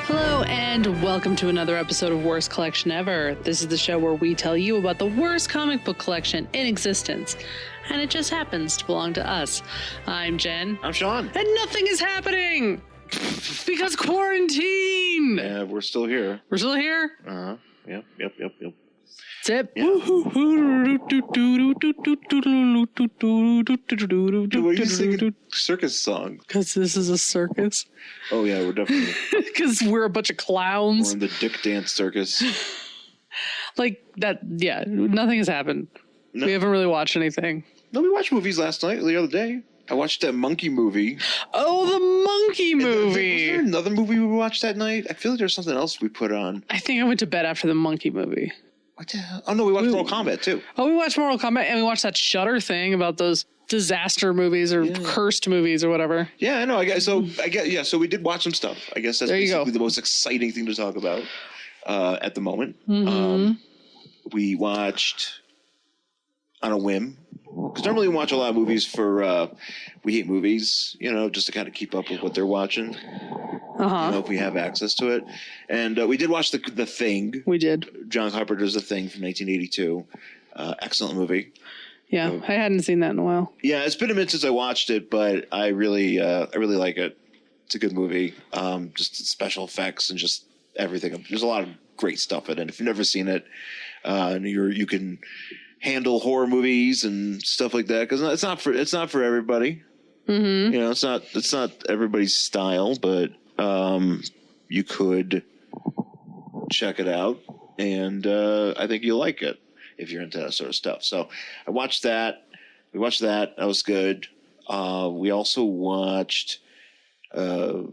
Hello and welcome to another episode of Worst Collection Ever. This is the show where we tell you about the worst comic book collection in existence. And it just happens to belong to us. I'm Jen. I'm Sean. And nothing is happening! Because quarantine! Yeah, we're still here. We're still here? Uh-huh. Yep. Zip. Yeah. What are you singing circus song? Because this is a circus. Oh, yeah, we're definitely... Because we're a bunch of clowns. We're in the dick dance circus. Like, that, yeah, nothing has happened. No. We haven't really watched anything. No, we watched movies last night, the other day. I watched that monkey movie. Oh, the monkey movie. Was there another movie we watched that night? I feel like there's something else we put on. I think I went to bed after the monkey movie. What the hell? Oh, no, we watched Mortal Kombat, too. Oh, we watched Mortal Kombat, and we watched that Shudder thing about those disaster movies or cursed movies or whatever. Yeah, I know. So we did watch some stuff. I guess that's basically the most exciting thing to talk about at the moment. Mm-hmm. We watched on a whim. Because normally we watch a lot of movies for We Hate Movies, just to kind of keep up with what they're watching. If we have access to it. And we did watch The Thing. We did. John Carpenter's The Thing from 1982. Excellent movie. Yeah, I hadn't seen that in a while. Yeah, it's been a minute since I watched it, but I really like it. It's a good movie. Just special effects and just everything. There's a lot of great stuff in it. If you've never seen it, you can handle horror movies and stuff like that, because it's not for everybody. Mm-hmm. It's not everybody's style, but you could check it out, and I think you'll like it if you're into that sort of stuff. So I watched that. We watched that. That was good. We also watched. So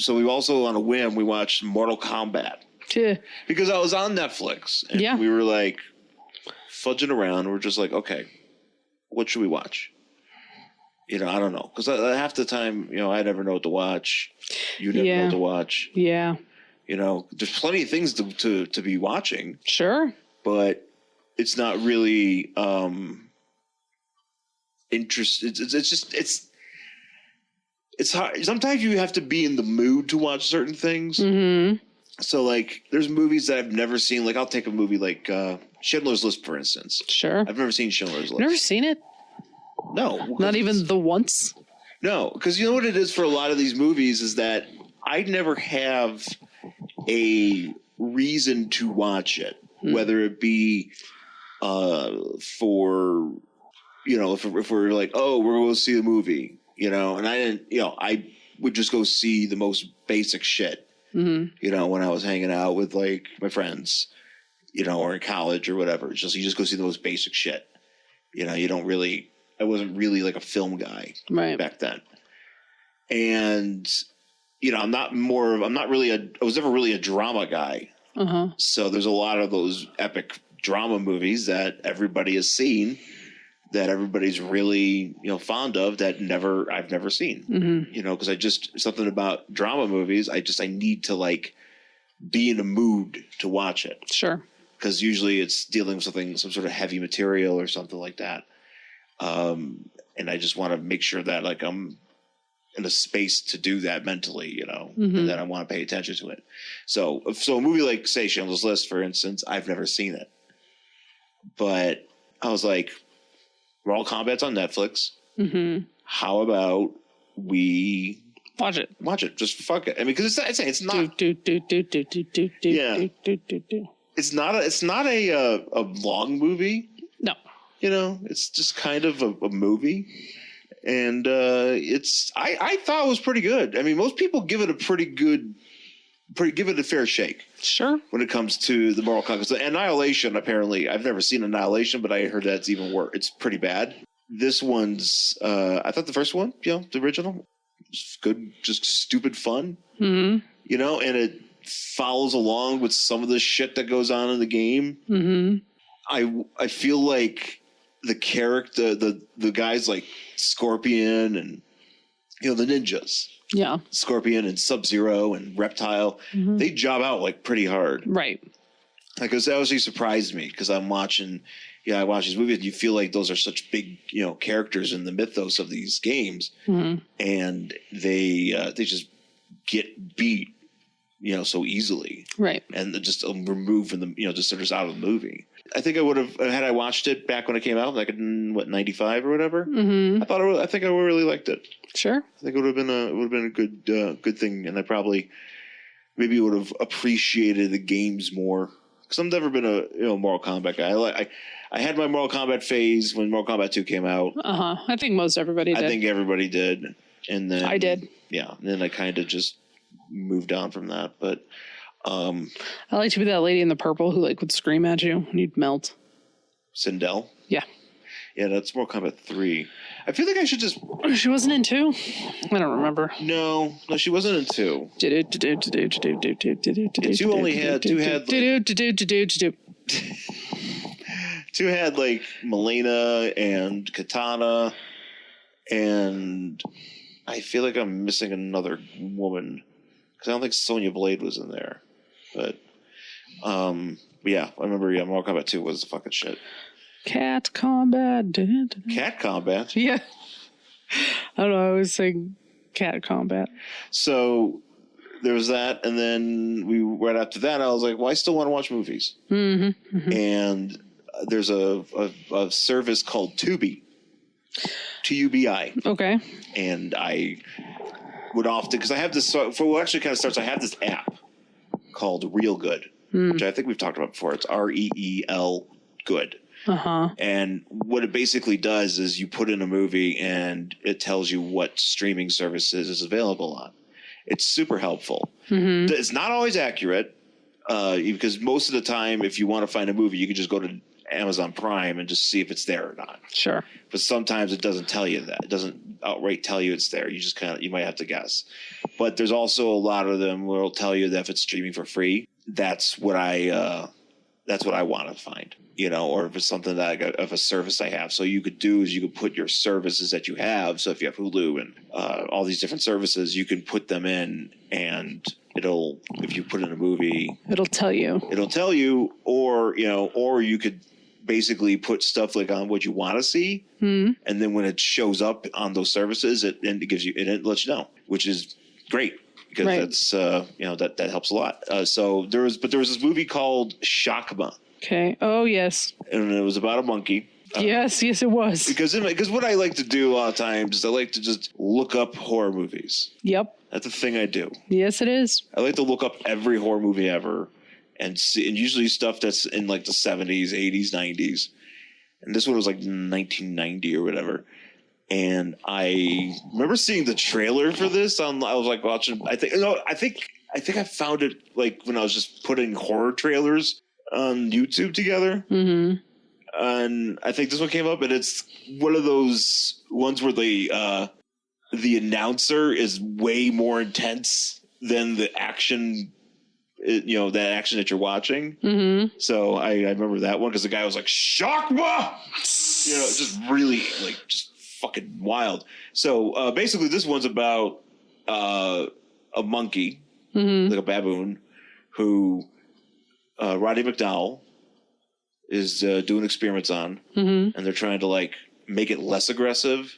we also, on a whim, we watched Mortal Kombat. Yeah. Because I was on Netflix, and we were like fudging around. We're just like, okay, what should we watch? I don't know. Because half the time, I never know what to watch. You never know what to watch. Yeah. There's plenty of things to be watching. Sure. But it's not really interesting. It's hard. Sometimes you have to be in the mood to watch certain things. Mm-hmm. So, like, there's movies that I've never seen. Like, I'll take a movie like Schindler's List, for instance. Sure. I've never seen Schindler's List. Never seen it? No. Not even the once? No, because you know what it is for a lot of these movies is that I never have a reason to watch it, whether it be for, if we're like, oh, we're going to see the movie, and I didn't, I would just go see the most basic shit. Mm-hmm. When I was hanging out with like my friends, or in college or whatever. It's just you just go see the most basic shit. I wasn't really like a film guy back then. And I was never really a drama guy. Uh-huh. So there's a lot of those epic drama movies that everybody has seen, that everybody's really, fond of, that I've never seen. Mm-hmm. Because something about drama movies, I need to like be in a mood to watch it. Sure. Because usually it's dealing with some sort of heavy material or something like that. And I just want to make sure that like I'm in a space to do that mentally, and that I want to pay attention to it. So a movie like, say, Schindler's List, for instance, I've never seen it, but I was like, Mortal Kombat's on Netflix. Mm-hmm. How about we watch it? Just fuck it. I mean, because it's not. It's not a long movie. No. It's just kind of a movie, and I thought it was pretty good. I mean, most people give it give it a fair shake. Sure. When it comes to the Mortal Kombat. So Annihilation, apparently, I've never seen Annihilation, but I heard that's even worse. It's pretty bad. This one's, I thought the first one, the original, was good, just stupid fun. Mm-hmm. And it follows along with some of the shit that goes on in the game. Mm-hmm. I feel like the character, the guys like Scorpion and, the ninjas. Yeah. Scorpion and Sub-Zero and Reptile, they job out like pretty hard. Right. Like, that actually surprised me because I'm watching, I watch these movies and you feel like those are such big, characters in the mythos of these games. Mm-hmm. And they just get beat so easily. Right. And just removed from the, just sort of out of the movie. I think I would have, had I watched it back when it came out, like in 95 or whatever. Mm-hmm. I think I really liked it. Sure. I think it would have been a good thing. And I probably maybe would have appreciated the games more. Cause I've never been a, Mortal Kombat guy. I had my Mortal Kombat phase when Mortal Kombat 2 came out. I think most everybody did. I think everybody did. And then I did. Yeah. And then I kind of just moved on from that. But I like to be that lady in the purple who would scream at you and you'd melt. Sindel? Yeah. Yeah, that's Mortal Kombat 3. I feel like I should just... She wasn't in 2? I don't remember. No, she wasn't in 2. 2 only had... 2 had... 2 had, Melina and Katana, and I feel like I'm missing another woman, because I don't think Sonya Blade was in there. But yeah, I remember, Mortal Kombat 2 was the fucking shit. Cat combat. Cat combat? Yeah. I don't know, I always say cat combat. So there was that, and then right after that, I was like, well, I still want to watch movies. Mm-hmm, mm-hmm. And there's a service called Tubi. Tubi. Okay. And I would often, because I have this, for what actually kind of starts, I have this app called Real Good, which I think we've talked about before. It's REEL Good. Uh-huh. And what it basically does is you put in a movie and it tells you what streaming services is available on. It's super helpful. Mm-hmm. It's not always accurate, because most of the time, if you want to find a movie, you can just go to Amazon Prime and just see if it's there or not. Sure. But sometimes it doesn't tell you that. It doesn't outright tell you it's there. You just you might have to guess. But there's also a lot of them where it'll tell you that if it's streaming for free, that's what I want to find, or if it's something that of a service I have. So you could do is you could put your services that you have. So if you have Hulu and all these different services, you can put them in, and if you put in a movie, it'll tell you, or you could basically put stuff on what you want to see. Mm-hmm. And then when it shows up on those services, it lets you know, which is great. Because that's that helps a lot. So there was this movie called Shakma. Okay. Oh yes. And it was about a monkey. Yes, it was. Because what I like to do a lot of times is I like to just look up horror movies. Yep. That's a thing I do. Yes, it is. I like to look up every horror movie ever and see, and usually stuff that's in the 70s, 80s, 90s. And this one was 1990 or whatever. And I remember seeing the trailer for this I was watching. I think I found it when I was just putting horror trailers on YouTube together. Mm-hmm. And I think this one came up, and it's one of those ones where the announcer is way more intense than the action. That action that you're watching. Mm-hmm. So I remember that one because the guy was like, "Shakma," just really just fucking wild. So basically this one's about a monkey, mm-hmm. like a baboon, who Roddy McDowell is doing experiments on, mm-hmm. and they're trying to make it less aggressive,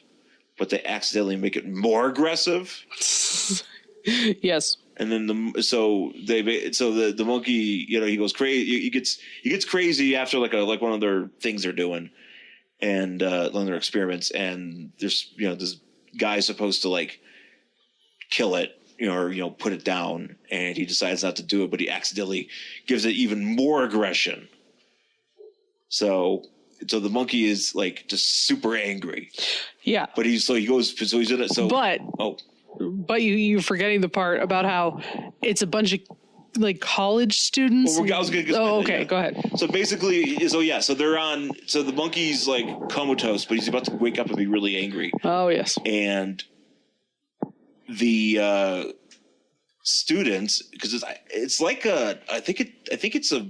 but they accidentally make it more aggressive. Yes. And then the monkey, he goes crazy. He gets crazy after one of their things they're doing. And one of their experiments, and there's this guy's supposed to kill it, or put it down, and he decides not to do it, but he accidentally gives it even more aggression. So the monkey is just super angry. Yeah. But he's in it. So but you're forgetting the part about how it's a bunch of college students. Well, I was gonna okay. Go ahead. So basically, so they're on. So the monkey's comatose, but he's about to wake up and be really angry. Oh yes. And the students, because it's I think it's a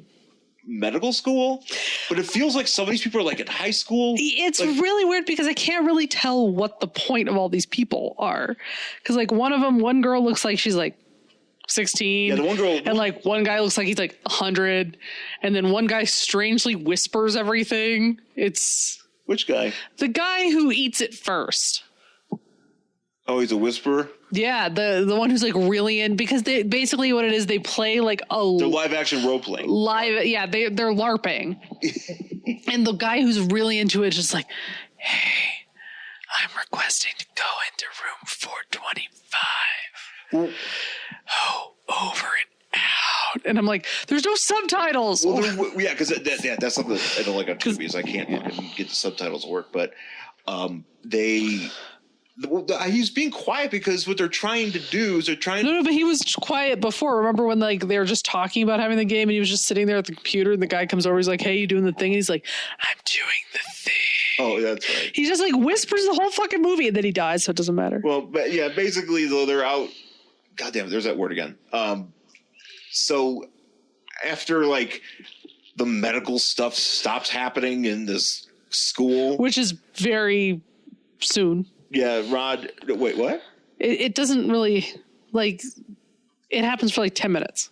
medical school, but it feels like some of these people are in high school. It's really weird because I can't really tell what the point of all these people are. Because one girl looks like she's 16. Yeah, the one girl, and one guy looks like he's 100, and then one guy strangely whispers everything. It's which guy? The guy who eats it first. Oh, he's a whisperer. Yeah, the one who's like really in, because they basically what it is, they play like they're live action role playing. They're LARPing. And the guy who's really into it is just like, hey, I'm requesting to go into room 425. Oh, over and out. And I'm like, there's no subtitles. Well, yeah, because that's something I don't like on TV is I can't fucking get the subtitles to work. But he's being quiet because what they're trying to do is No, but he was quiet before. Remember when like they were just talking about having the game and he was just sitting there at the computer and the guy comes over, he's like, hey, you doing the thing? And he's like, I'm doing the thing. Oh, that's right. He just like whispers the whole fucking movie and then he dies, so it doesn't matter. Well, but yeah, basically though they're out. God damn it, there's that word again. So after like the medical stuff stops happening in this school, which is very soon. Yeah, Rod. Wait, what? It doesn't really like. It happens for like 10 minutes.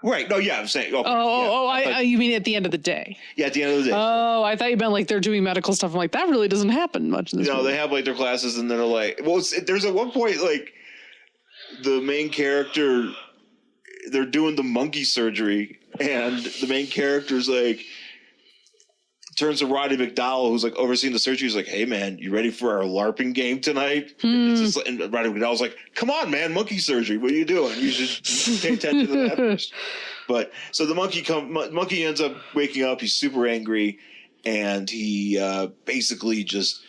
Right. No. Yeah. I'm saying. Okay, you mean at the end of the day? Yeah, at the end of the day. Oh, I thought you meant like they're doing medical stuff. I'm like, that really doesn't happen much in this movie. They have like their classes, and they're like, well, there's at one point like the main character, they're doing the monkey surgery, and the main character's like. Turns to Roddy McDowell, who's like overseeing the surgery. He's like, "Hey, man, you ready for our LARPing game tonight?" And Roddy McDowell's like, "Come on, man, monkey surgery. What are you doing? You should pay attention to that first." But so the monkey ends up waking up. He's super angry, and he basically just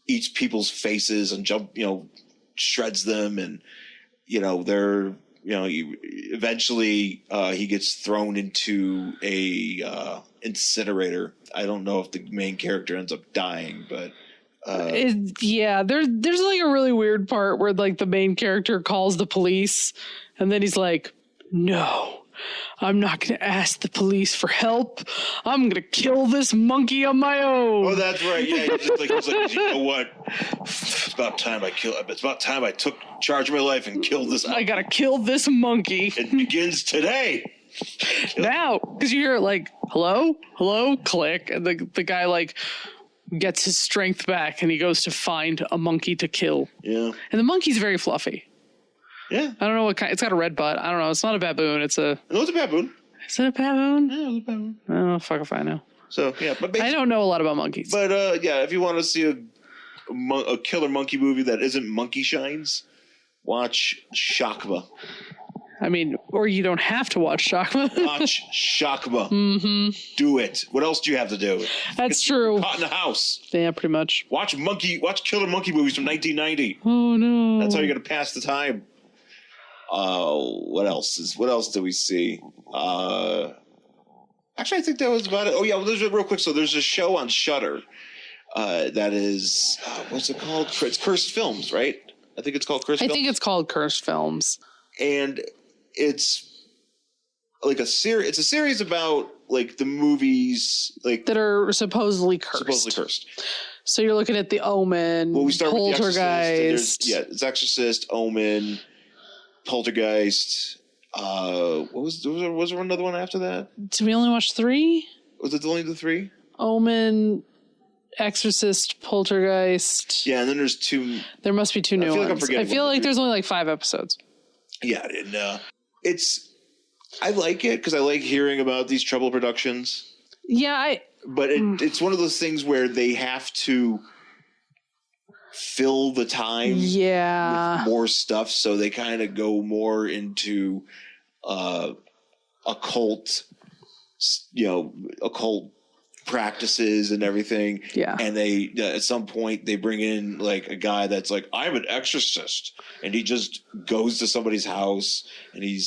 eats people's faces and shreds them, and they're. Eventually he gets thrown into a incinerator. I don't know if the main character ends up dying, but there's like a really weird part where like the main character calls the police, and then he's like, "No, I'm not going to ask the police for help. I'm going to kill this monkey on my own." Oh, that's right. Yeah, he's like, you know what? It's about time I took charge of my life and killed this monkey. I got to kill this monkey. It begins today. Now, because you hear it like, hello, click, and the guy like gets his strength back and he goes to find a monkey to kill. Yeah. And the monkey's very fluffy. Yeah. I don't know what kind. It's got a red butt. I don't know. It's not a baboon. It's a baboon. Is it a baboon? Yeah, it's a baboon. Oh, fuck if I know. So, yeah. But I don't know a lot about monkeys. But, if you want to see a killer monkey movie that isn't Monkey Shines, watch Shakma. I mean, or you don't have to watch Shakma. Watch Shakma. Mm-hmm. Do it. What else do you have to do? That's true. Caught in the house. Yeah, pretty much. Watch killer monkey movies from 1990. Oh, no. That's how you're going to pass the time. What else do we see? Actually, I think that was about it. Oh yeah, well, there's real quick. So there's a show on Shudder that is what's it called? It's Cursed Films, right? I think it's called Cursed Films. I think it's called Cursed Films. And it's like a series. It's a series about like the movies like that are supposedly cursed. So you're looking at The Omen, we start Poltergeist. With it's Exorcist, Omen, Poltergeist. Was there another one after that? Did we only watch 3? Was it only the 3? Omen, Exorcist, Poltergeist. Yeah, and then there's 2. There must be 2 new ones. I feel like there's only like 5 episodes. Yeah, and I like it because I like hearing about these Trouble productions. Yeah, but it's one of those things where they have to fill the time with more stuff, so they kind of go more into occult practices and everything. Yeah. And they at some point they bring in like a guy that's like, I'm an exorcist, and he just goes to somebody's house and he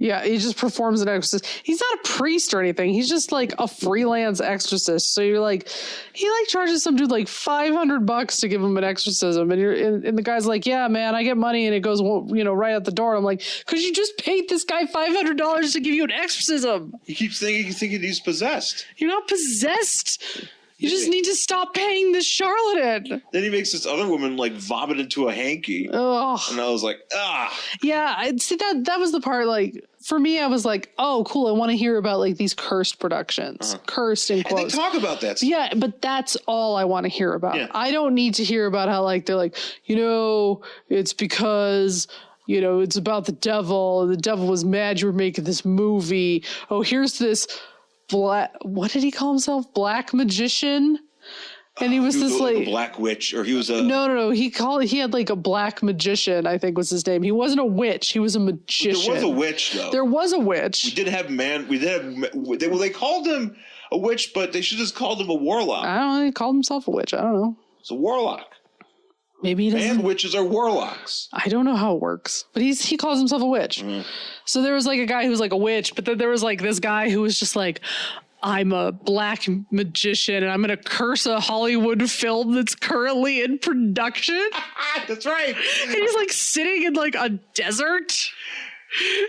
just performs an exorcist. He's not a priest or anything. He's just like a freelance exorcist. So you're like, he like charges some dude like $500 to give him an exorcism. And the guy's like, yeah, man, I get money. And it goes, right out the door. I'm like, cause you just paid this guy $500 to give you an exorcism. He keeps thinking he's possessed. You're not possessed. You just need to stop paying this charlatan. Then he makes this other woman like vomit into a hanky. Ugh. And I was like, ah. Yeah, I'd see that was the part, like, for me, I was like, oh, cool, I want to hear about, like, these cursed productions. Cursed in quotes. And they talk about that stuff. Yeah, but that's all I want to hear about. Yeah. I don't need to hear about how, like, they're like, it's because... it's about the devil. The devil was mad you were making this movie. Oh, here's this what did he call himself? Black magician? And he was this like a black witch, or he was a... No. He had like a black magician, I think was his name. He wasn't a witch. He was a magician. There was a witch, though. There was a witch. They called him a witch, but they should have just called him a warlock. I don't know. He called himself a witch. I don't know. It's a warlock. Maybe he doesn't. And witches are warlocks. I don't know how it works, but he calls himself a witch. So there was like a guy who was like a witch, but then there was like this guy who was just like, I'm a black magician and I'm going to curse a Hollywood film that's currently in production. That's right. And he's like sitting in like a desert.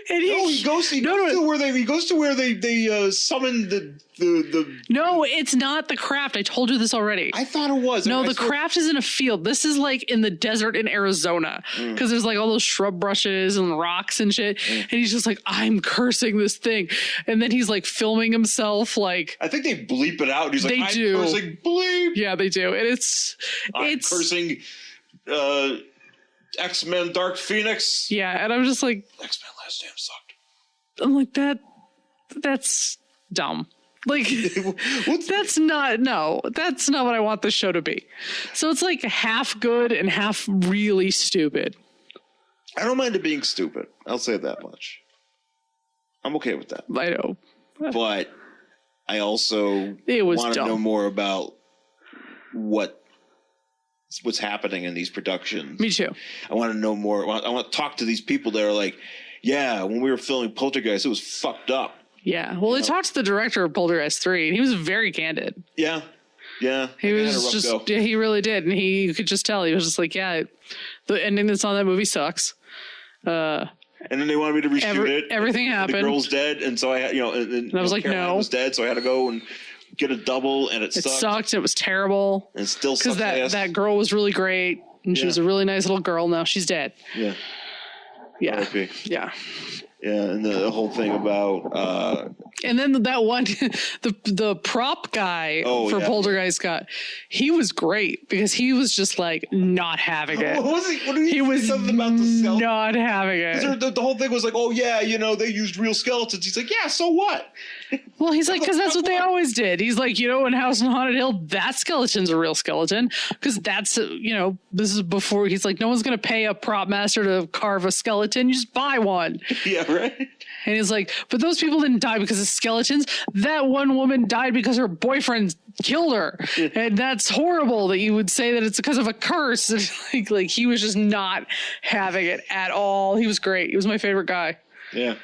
And he goes to where they summon the No, it's not the craft. I told you this already. I thought it was. No, the craft is in a field. This is like in the desert in Arizona because there's like all those shrub brushes and rocks and shit. And he's just like, I'm cursing this thing. And then he's like filming himself. Like, I think they bleep it out. He's like, I'm cursing bleep. Yeah, they do. And I'm cursing X-Men Dark Phoenix. Yeah, and I'm just like, X-Men Last Stand sucked. I'm like, that's dumb. Like, that's not what I want the show to be. So it's like half good and half really stupid. I don't mind it being stupid. I'll say that much. I'm okay with that. I know. But I also want to know more about what's happening in these productions. Me too. I want to know more. I want to talk to these people that are like, yeah, when we were filming Poltergeist, it was fucked up. Yeah. Well, they talked to the director of Poltergeist 3, and he was very candid. Yeah. Yeah. He was just, yeah, he really did. And you could just tell. He was just like, yeah, the ending that's on that movie sucks. And then they wanted me to reshoot it. Everything happened. The girl's dead. And so I had, and I was like, Caroline was dead. So I had to go and get a double, and it sucked. It sucked. It was terrible. And it still sucks. Because that girl was really great. And she was a really nice little girl. Now she's dead. Yeah. Yeah. Okay. Yeah. Yeah, and the whole thing about and then that one the prop guy for Poltergeist got, he was great because he was just like not having it. What was he? What did he was something about the skeleton? Not having it. The whole thing was like, oh yeah, they used real skeletons. He's like, yeah, so what? Well, he's like, because that's what they always did. He's like, in House on Haunted Hill, that skeleton's a real skeleton because that's this is before. He's like, no one's gonna pay a prop master to carve a skeleton. You just buy one. Yeah. Right. And he's like, but those people didn't die because of skeletons. That one woman died because her boyfriend killed her. And that's horrible that you would say that it's because of a curse. like he was just not having it at all. He was great. He was my favorite guy. Yeah.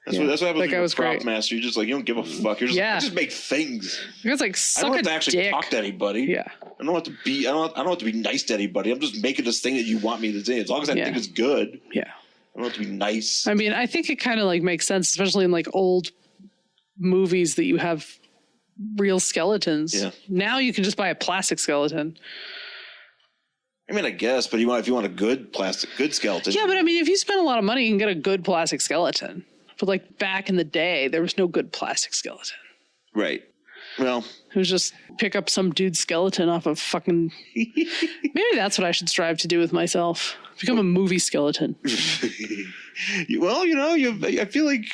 That's what happens when you're a prop great. master. You're just like, you don't give a fuck. You're just make things. It's like, suck I don't have to a actually dick. talk to anybody. Yeah. I don't have to be nice to anybody. I'm just making this thing that you want me to do. As long as I think it's good. Yeah. I don't have to be nice. I mean, I think it kind of like makes sense, especially in like old movies that you have real skeletons. Yeah. Now you can just buy a plastic skeleton. I mean, I guess, but if you want a good skeleton. Yeah, but I mean, if you spend a lot of money, you can get a good plastic skeleton. But like back in the day, there was no good plastic skeleton. Right. Well, it was just pick up some dude's skeleton off of fucking. Maybe that's what I should strive to do with myself. Become a movie skeleton. Well, I feel like,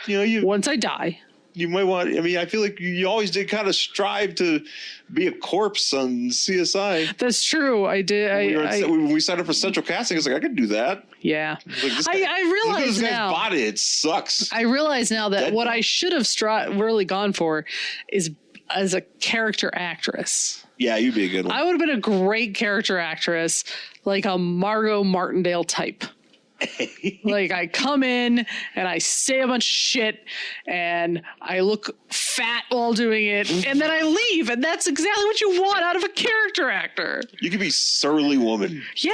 once I die, you might want. I mean, I feel like you always did kind of strive to be a corpse on CSI. That's true. I did. When we signed up for Central Casting, I was like, I could do that. Yeah. Like, I realize this guy's now. body, it sucks. I realize now that what I should have really gone for is as a character actress. Yeah, you'd be a good one. I would have been a great character actress, like a Margot Martindale type. Like I come in and I say a bunch of shit and I look fat while doing it and then I leave, and that's exactly what you want out of a character actor. You could be surly woman. Yeah,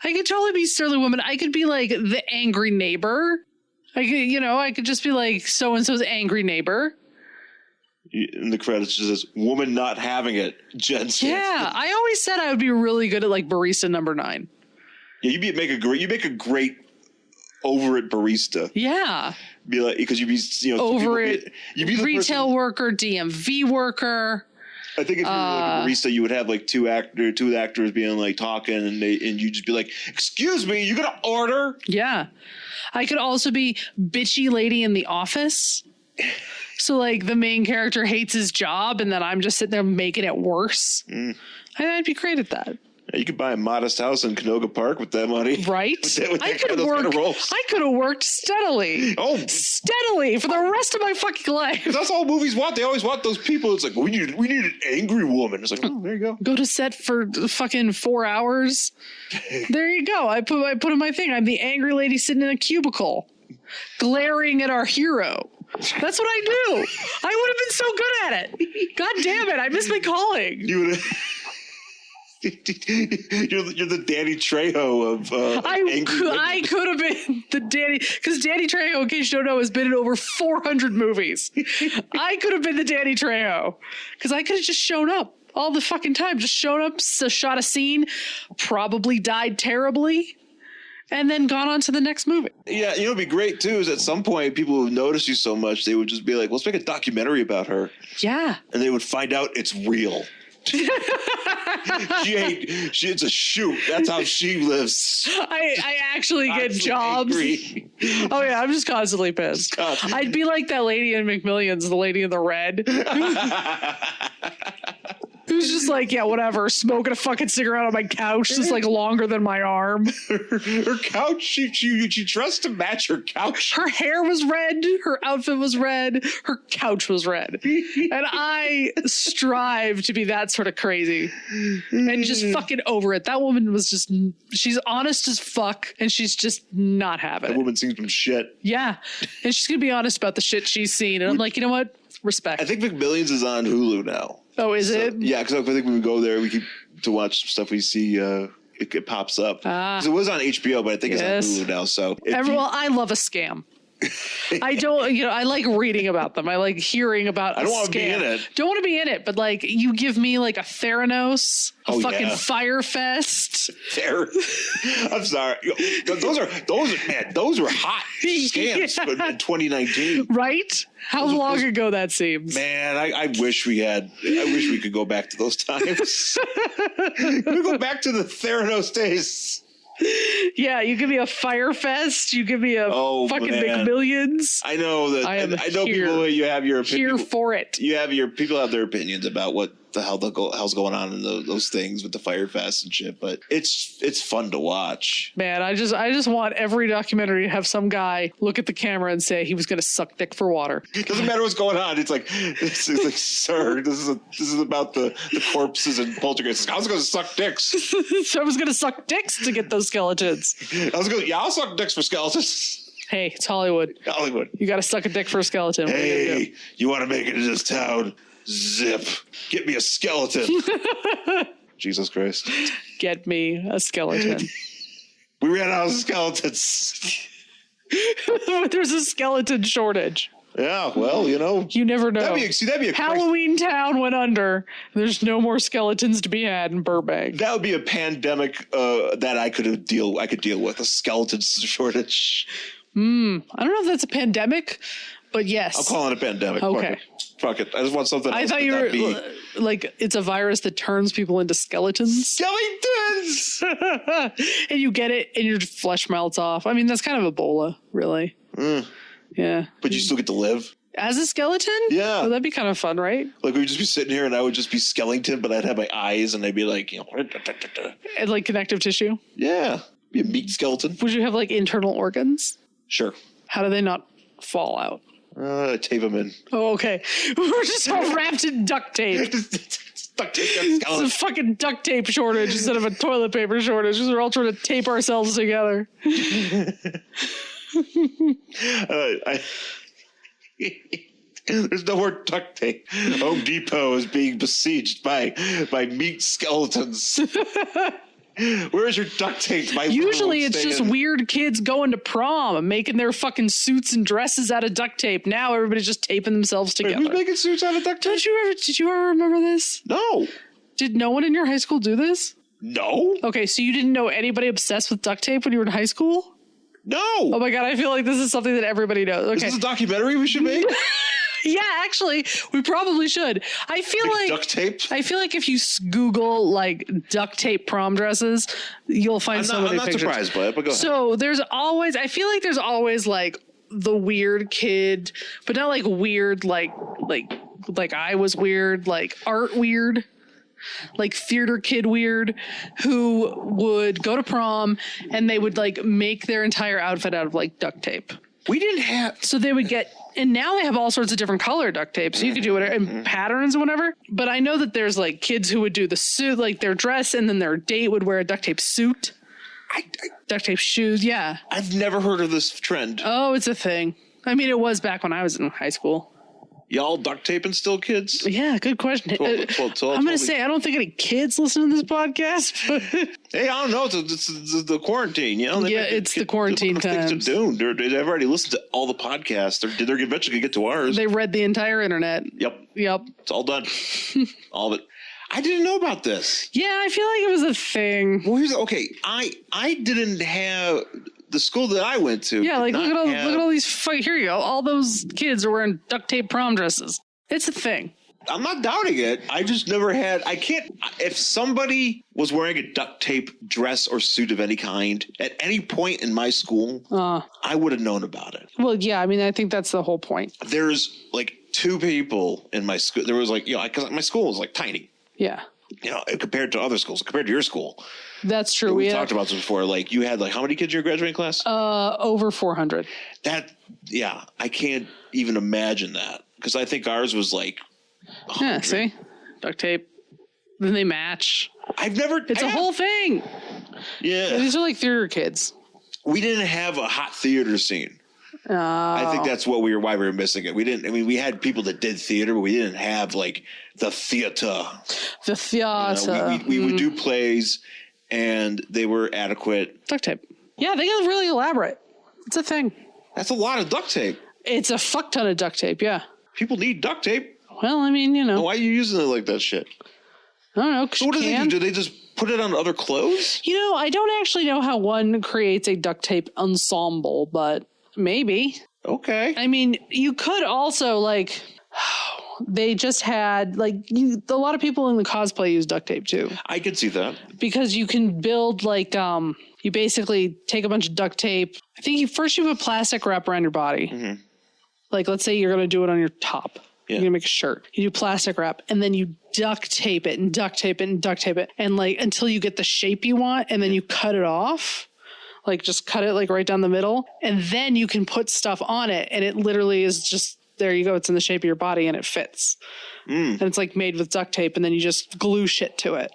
I could totally be surly woman. I could be like the angry neighbor. I could just be like so and so's angry neighbor. in the credits just says "woman not having it." Jen Sansman. Yeah, I always said I would be really good at like barista number 9. Yeah, you make a great over it barista. Yeah, Be like, because you'd be over it. You'd be the retail person, worker, DMV worker. I think if you were like a barista, you would have like two actors being like talking, and you'd just be like, "Excuse me, you gonna order?" Yeah, I could also be bitchy lady in the office. So like the main character hates his job, and then I'm just sitting there making it worse. I'd be great at that. You could buy a modest house in Canoga Park with that money, right? I could have worked steadily. Steadily for the rest of my fucking life. That's all movies want. They always want those people. It's like we need an angry woman. It's like, oh, there you go. Go to set for fucking 4 hours. There you go. I put in my thing. I'm the angry lady sitting in a cubicle, glaring at our hero. That's what I do. I would have been so good at it. God damn it! I miss my calling. You would have. You're the Danny Trejo of I could have been the Danny, because Danny Trejo, in case you don't know, has been in over 400 movies. I could have been the Danny Trejo because I could have just shown up all the fucking time, just shown up, shot a scene, probably died terribly, and then gone on to the next movie. Yeah, it'd be great too. Is at some point people who notice you so much, they would just be like, "Let's make a documentary about her." Yeah, and they would find out it's real. It's a shoot. That's how she lives. I actually get jobs. Oh yeah, I'm just constantly pissed. I'd be like that lady in McMillions, the lady in the red. Who's just like, yeah, whatever, smoking a fucking cigarette on my couch that's like longer than my arm. Her couch, she dressed to match her couch. Her hair was red, her outfit was red, her couch was red. And I strive to be that sort of crazy and just fucking over it. That woman was just, she's honest as fuck, and she's just not having it. That woman sings some shit. Yeah. And she's going to be honest about the shit she's seen. And I'm like, you know what? Respect. I think McMillions is on Hulu now. Oh, is it? Yeah, because I think when we go there, we keep to watch some stuff we see. It pops up. Because it was on HBO, but I think it's on Hulu now. So, I love a scam. I don't, I like reading about them. I like hearing about. I don't want to be in it. Don't want to be in it, but like you give me like a Theranos, a fucking Firefest. I'm sorry. Those were hot scams in 2019. Right? How long ago that seems. Man, I wish we could go back to those times. Can we go back to the Theranos days? Yeah, you give me a Firefest, you give me a fucking McMillions. I know that. I know here, people. You have your here for it. You have your people have their opinions about what the hell's going on in those things with the Firefest and shit. But it's fun to watch. Man, I just want every documentary to have some guy look at the camera and say he was going to suck dick for water. It doesn't matter what's going on. It's like, sir, this is about the corpses and poltergeists. I was going to suck dicks. So I was going to suck dicks to get those skeletons. I'll suck dicks for skeletons. Hey, it's Hollywood. You got to suck a dick for a skeleton. Hey, you want to make it in this town? Zip. Get me a skeleton. Jesus Christ. Get me a skeleton. We ran out of skeletons. There's a skeleton shortage. Yeah, well, you never know. That'd be a Halloween Town went under. There's no more skeletons to be had in Burbank. That would be a pandemic that I could deal with, a skeleton shortage. I don't know if that's a pandemic, but yes. I'll call it a pandemic. Okay. Fuck it. I just want something else. I thought you were like, it's a virus that turns people into skeletons. Skeletons! And you get it and your flesh melts off. I mean, that's kind of Ebola, really. Yeah. But you still get to live? As a skeleton? Yeah. Oh, that'd be kind of fun, right? Like, we'd just be sitting here and I would just be skeleton, but I'd have my eyes and I'd be like, And like connective tissue? Yeah. Be a meat skeleton. Would you have like internal organs? Sure. How do they not fall out? Tape them in. Oh, okay. We're just all wrapped in duct tape. Duct tape. It's a fucking duct tape shortage instead of a toilet paper shortage. We're all trying to tape ourselves together. There's no more duct tape. Home Depot is being besieged by meat skeletons. Where's your duct tape? Usually it's just weird kids going to prom and making their fucking suits and dresses out of duct tape. Now everybody's just taping themselves together. Who's making suits out of duct tape? Did you ever remember this? No. Did no one in your high school do this? No. Okay, so you didn't know anybody obsessed with duct tape when you were in high school? No. Oh my God, I feel like this is something that everybody knows. Okay. Is this a documentary we should make? Yeah, actually, we probably should. I feel like duct tape. I feel like if you Google like duct tape prom dresses, you'll find so many pictures. I'm not surprised by it, but go ahead. So I feel like there's always like the weird kid, but not like weird like I was weird, like art weird, like theater kid weird, who would go to prom and they would like make their entire outfit out of like duct tape. We didn't have. So they would get, and now they have all sorts of different color duct tape. So you could do whatever, and patterns and whatever. But I know that there's like kids who would do the suit, like their dress, and then their date would wear a duct tape suit. Duct tape shoes, yeah. I've never heard of this trend. Oh, it's a thing. I mean, it was back when I was in high school. Y'all duct taping still, kids? Yeah, good question. 12, I'm going to say, I don't think any kids listen to this podcast. But hey, I don't know. It's the quarantine, you know? It's the quarantine times. Things to do. They've already listened to all the podcasts. They're eventually get to ours. They read the entire internet. Yep. It's all done. All of it. I didn't know about this. Yeah, I feel like it was a thing. Well, I didn't have... The school that I went to. Yeah, like look at all these. Here you go. All those kids are wearing duct tape prom dresses. It's a thing. I'm not doubting it. I just never had. I can't. If somebody was wearing a duct tape dress or suit of any kind at any point in my school, I would have known about it. Well, yeah. I mean, I think that's the whole point. There's like 2 people in my school. There was like, because my school was like tiny. Yeah. Compared to other schools, compared to your school. That's true. We talked about this before. Like you had like how many kids in your graduating class? Over 400. I can't even imagine that because I think ours was like 100. Yeah, see? Duct tape. Then they match. It's a whole thing. Yeah. These are like theater kids. We didn't have a hot theater scene. I think that's why we were missing it. We didn't. I mean, we had people that did theater, but we didn't have like the theater. The theater. We would do plays, and they were adequate. Duct tape. Yeah, they get really elaborate. It's a thing. That's a lot of duct tape. It's a fuck ton of duct tape. Yeah. People need duct tape. Well, I mean, Why are you using it like that shit? I don't know. So what do they do? Do they just put it on other clothes? I don't actually know how one creates a duct tape ensemble, but maybe. Okay. I mean, you could also they just had a lot of people in the cosplay use duct tape too. I could see that. Because you can build you basically take a bunch of duct tape. I think you put plastic wrap around your body. Mm-hmm. Like, let's say you're going to do it on your top. Yeah. You're going to make a shirt. You do plastic wrap and then you duct tape it and duct tape it and duct tape it. And until you get the shape you want and then you cut it off. Just cut it right down the middle. And then you can put stuff on it. And it literally is just, there you go. It's in the shape of your body and it fits. And it's made with duct tape. And then you just glue shit to it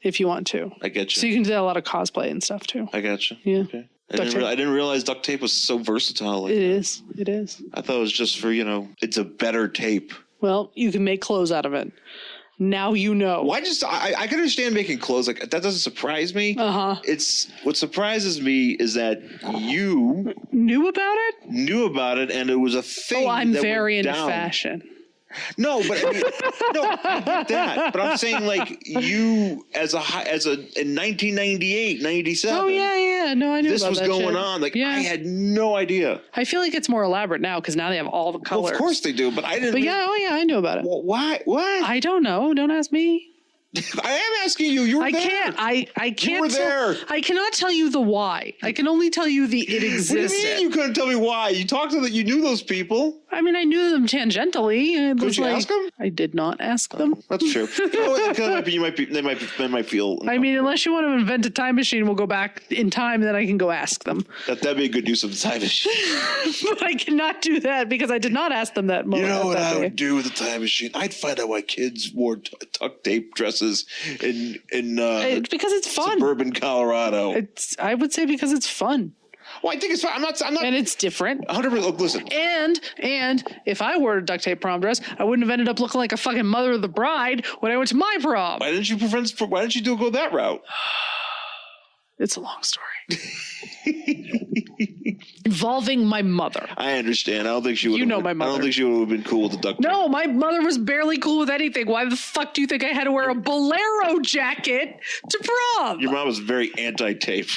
if you want to. I get you. So you can do a lot of cosplay and stuff too. I got you. Yeah. Okay. I didn't realize duct tape was so versatile. It is. I thought it was just for, it's a better tape. Well, you can make clothes out of it. Now you know. Well, I can understand making clothes that doesn't surprise me. It's what surprises me is that you knew about it, and it was a thing. Oh, I'm very into fashion. No, but I mean, I get that. But I'm saying you in 1998, 97. Oh yeah. No, I knew this about was that going shit. on. I had no idea. I feel like it's more elaborate now because now they have all the colors. Well, of course they do, but I didn't. But I knew about it. Well, why? What? I don't know. Don't ask me. I am asking you. You were there. I can't. You were there. I cannot tell you the why. I can only tell you it existed. What do you mean you couldn't tell me why? You talked to you knew those people. I mean, I knew them tangentially. Did you ask them? I did not ask them. That's true. They might feel. I mean, unless you want to invent a time machine, we'll go back in time, then I can go ask them. That'd be a good use of the time machine. But I cannot do that because I did not ask them that moment. You know what I would do with the time machine? I'd find out why kids wore duct tape dresses in because it's fun. Suburban Colorado. I would say because it's fun. Well, I think it's fun. I'm not. And it's different. 100%. Look, listen. And if I wore a duct tape prom dress, I wouldn't have ended up looking like a fucking mother of the bride when I went to my prom. Why didn't you go that route? It's a long story. Involving my mother. I understand. I don't think she would. You know my mother. I don't think she would have been cool with the duct tape. No, my mother was barely cool with anything. Why the fuck do you think I had to wear a bolero jacket to prom? Your mom was very anti-tape.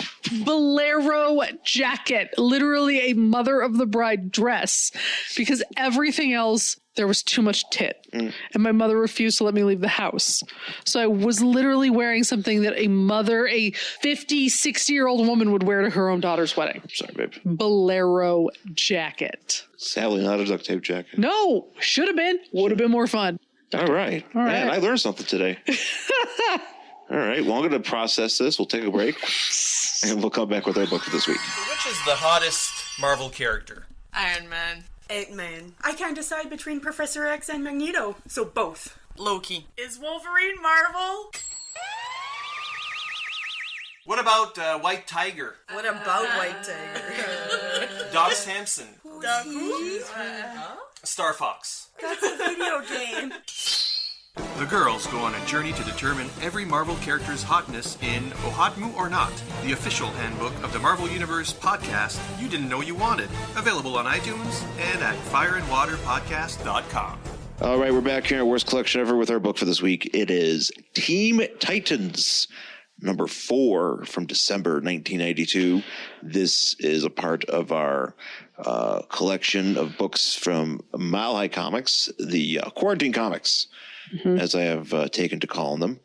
Bolero jacket, literally a mother of the bride dress, because everything else there was too much tit, and my mother refused to let me leave the house. So I was literally wearing something that a mother, a 50, 60-year-old woman would wear to her own daughter's wedding. Sorry, babe. Bolero jacket. Sadly, not a duct tape jacket. No, should have been. Would have been more fun. All right. Man, I learned something today. All right. Well, I'm going to process this. We'll take a break, and we'll come back with our book for this week. Which is the hottest Marvel character? Iron Man. Ant-Man. I can't decide between Professor X and Magneto, so both. Loki. Is Wolverine Marvel? What about White Tiger? What about White Tiger? Doc Samson? Who? Star Fox? That's a video game. The girls go on a journey to determine every Marvel character's hotness in Ohatmu or Not, the official handbook of the Marvel Universe podcast you didn't know you wanted. Available on iTunes and at fireandwaterpodcast.com. All right, we're back here at Worst Collection Ever with our book for this week. It is Team Titans, number 4 from December 1992. This is a part of our collection of books from Mile High Comics, the Quarantine Comics, as I have taken to calling them.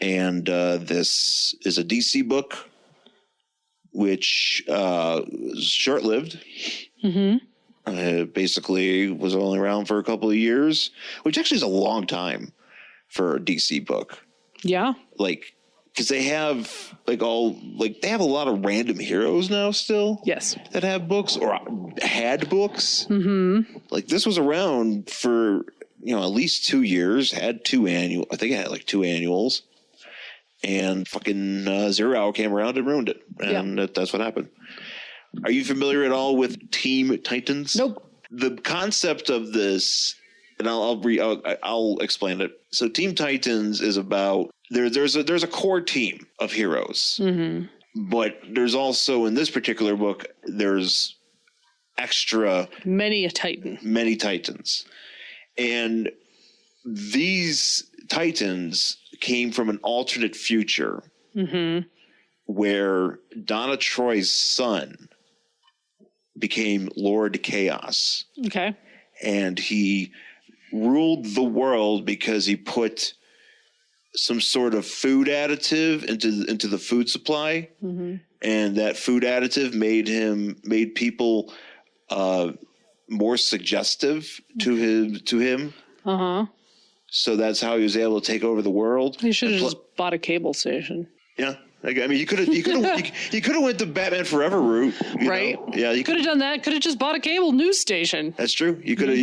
And this is a DC book, which is short-lived. Basically was only around for a couple of years, which actually is a long time for a DC book. Yeah. Like, because they have they have a lot of random heroes now still. Yes. That have books or had books. Like, this was around for, at least 2 years, had 2 annual. I think it had like 2 annuals, and fucking 0 Hour came around and ruined it. And that's what happened. Are you familiar at all with Team Titans? Nope. The concept of this, and I'll explain it. So Team Titans is about there's a core team of heroes, but there's also, in this particular book, there's extra many Titans, and these Titans came from an alternate future where Donna Troy's son became Lord Chaos. Okay. And he ruled the world because he put some sort of food additive into the food supply, and that food additive made people more suggestive to him. So that's how he was able to take over the world. He should have just bought a cable station. Yeah. I mean, you could have went the Batman Forever route, right? know? Yeah, you could have done that. Could have just bought a cable news station. That's true. You could have.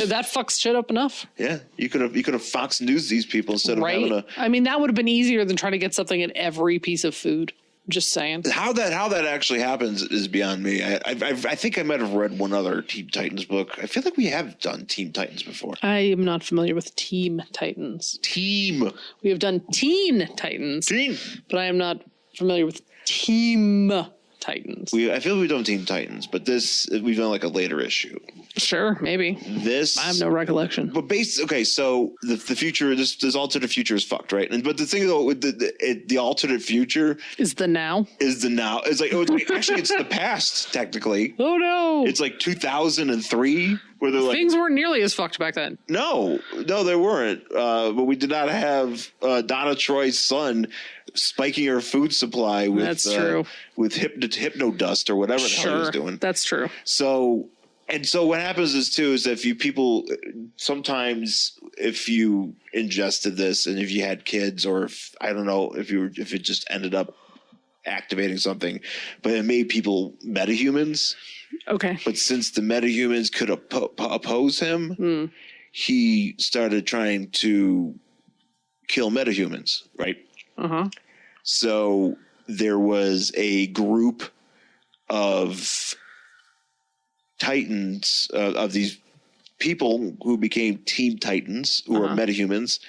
That fucks shit up enough. Yeah, you could have Fox News these people instead of having a. I mean, that would have been easier than trying to get something in every piece of food. Just saying. How that actually happens is beyond me. I think I might have read one other Team Titans book. I feel like we have done Team Titans before. I am not familiar with Team Titans. We have done Teen Titans. But I am not familiar with Team Titans. I feel we've done Team Titans, but we've done like a later issue. Sure, maybe. I have no recollection. But so the future, this alternate future is fucked, right? But the thing though, with the alternate future is the now. It's like actually it's the past technically. Oh no! It's like 2003 where they're like things weren't nearly as fucked back then. No, they weren't. But we did not have Donna Troy's son spiking her food supply with that's true. With hypno dust or whatever the hell he was doing. That's true. So what happens is that sometimes if you ingested this and if you had kids or if it just ended up activating something, but it made people metahumans. Okay. But since the metahumans could oppose him, he started trying to kill metahumans, right? So there was a group of Titans, of these people who became Team Titans, who are metahumans,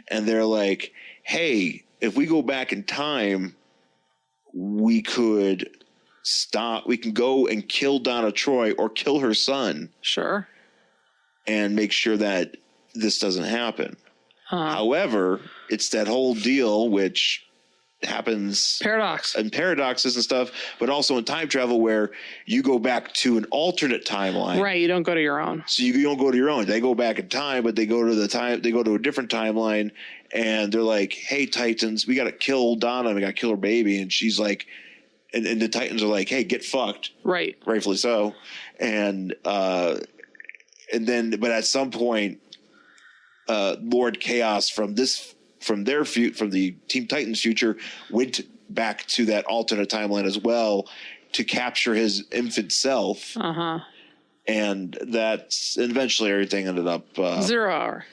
and they're like, hey, if we go back in time, we could stop. We can go and kill Donna Troy or kill her son Sure. and make sure that this doesn't happen. However, it's that whole deal which happens Paradox. and paradoxes and stuff, but also in time travel where you go back to an alternate timeline. Right. You don't go to your own. So you don't go to your own. They go back in time, but they go to a different timeline, and they're like, "Hey, Titans, we got to kill Donna. We got to kill her baby." And she's like, and the Titans are like, "Hey, get fucked." Right. Rightfully so. And then, but at some point, Lord Chaos from the Team Titans future went back to that alternate timeline as well to capture his infant self. And that's eventually everything ended up 0 hour.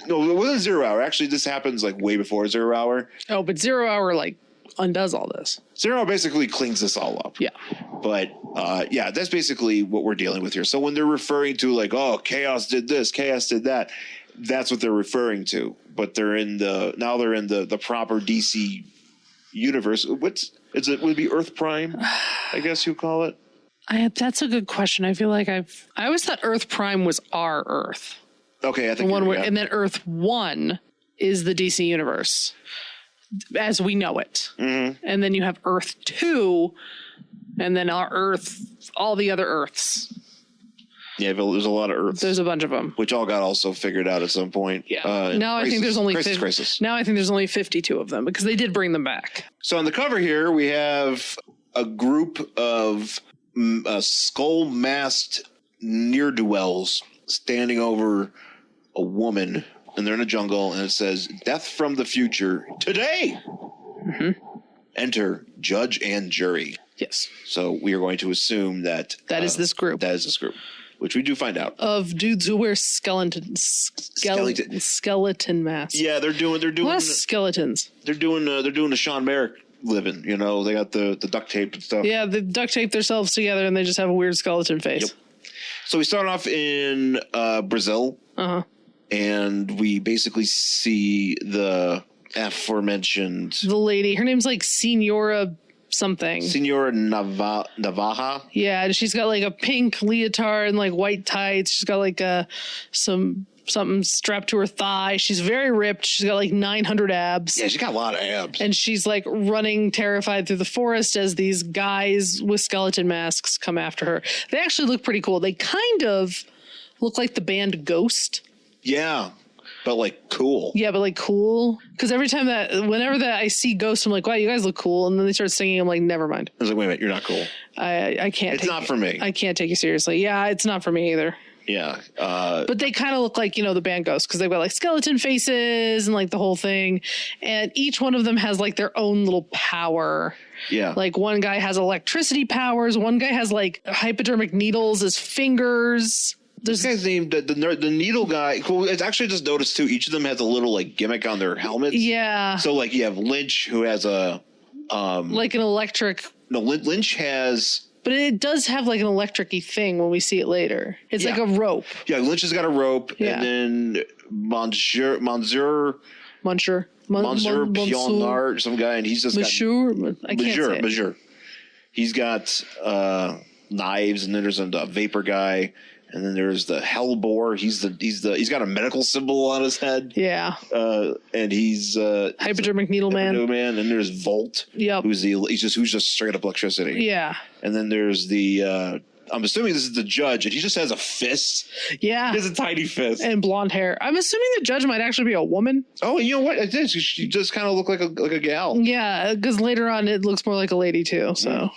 No, it wasn't 0 hour. Actually, this happens like way before 0 hour. Oh, but 0 hour like undoes all this. 0 hour basically cleans this all up. Yeah. But yeah, that's basically what we're dealing with here. So when they're referring to like, oh, Chaos did this, Chaos did that, that's what they're referring to. But they're in the proper DC universe. Would it be Earth Prime? I guess you call it. That's a good question. I feel like I always thought Earth Prime was our Earth. Okay, I think and then Earth 1 is the DC universe as we know it. And then you have Earth 2 and then our Earth, all the other Earths. Yeah, but there's a lot of Earths. There's a bunch of them, which all got also figured out at some point. Yeah. Now I think there's only Crisis. Now I think there's only 52 of them because they did bring them back. So on the cover here, we have a group of skull-masked ne'er-do-wells standing over a woman, and they're in a jungle, and it says, "Death from the future today." Enter judge and jury. Yes. So we are going to assume that is this group. That is this group, which we do find out of dudes who wear skeleton masks. Yeah, they're doing a lot of skeletons. They're doing the Sean Merrick living. You know, they got the duct tape and stuff. Yeah, they duct tape themselves together, and they just have a weird skeleton face. Yep. So we start off in Brazil. And we basically see the aforementioned... The lady. Her name's like Senora something. Senora Navaja. Yeah, she's got like a pink leotard and like white tights. She's got like something strapped to her thigh. She's very ripped. She's got like 900 abs. Yeah, she's got a lot of abs. And she's like running terrified through the forest as these guys with skeleton masks come after her. They actually look pretty cool. They kind of look like the band Ghost. Yeah, but like cool. Yeah, but like cool. Because whenever I see Ghost, I'm like, wow, you guys look cool. And then they start singing. I'm like, never mind. I was like, wait a minute, you're not cool. I can't. It's not for me. I can't take you seriously. Yeah, it's not for me either. Yeah. But they kind of look like, the band Ghost because they've got like skeleton faces and like the whole thing. And each one of them has like their own little power. Yeah. Like one guy has electricity powers. One guy has like hypodermic needles as fingers. This guy's named the needle guy. Cool. It's actually just noticed too. Each of them has a little like gimmick on their helmets. Yeah. So like you have Lynch who has a like an electric. No, Lynch has. But it does have like an electric-y thing when we see it later. It's like a rope. Yeah, Lynch has got a rope, Yeah. and then Monsieur Pionard, some guy, and he's just Monsieur. He's got knives, and then there's a vapor guy. And then there's the Hellbore. He's got a medical symbol on his head. Yeah. And he's hypodermic needle man. And there's Volt. Yep. Who's just straight up electricity. Yeah. And then there's the I'm assuming this is the judge, and he just has a fist. Yeah. He has a tiny fist and blonde hair. I'm assuming the judge might actually be a woman. Oh, you know what? It is. She just kind of look like a gal. Yeah, because later on it looks more like a lady too. So. Yeah.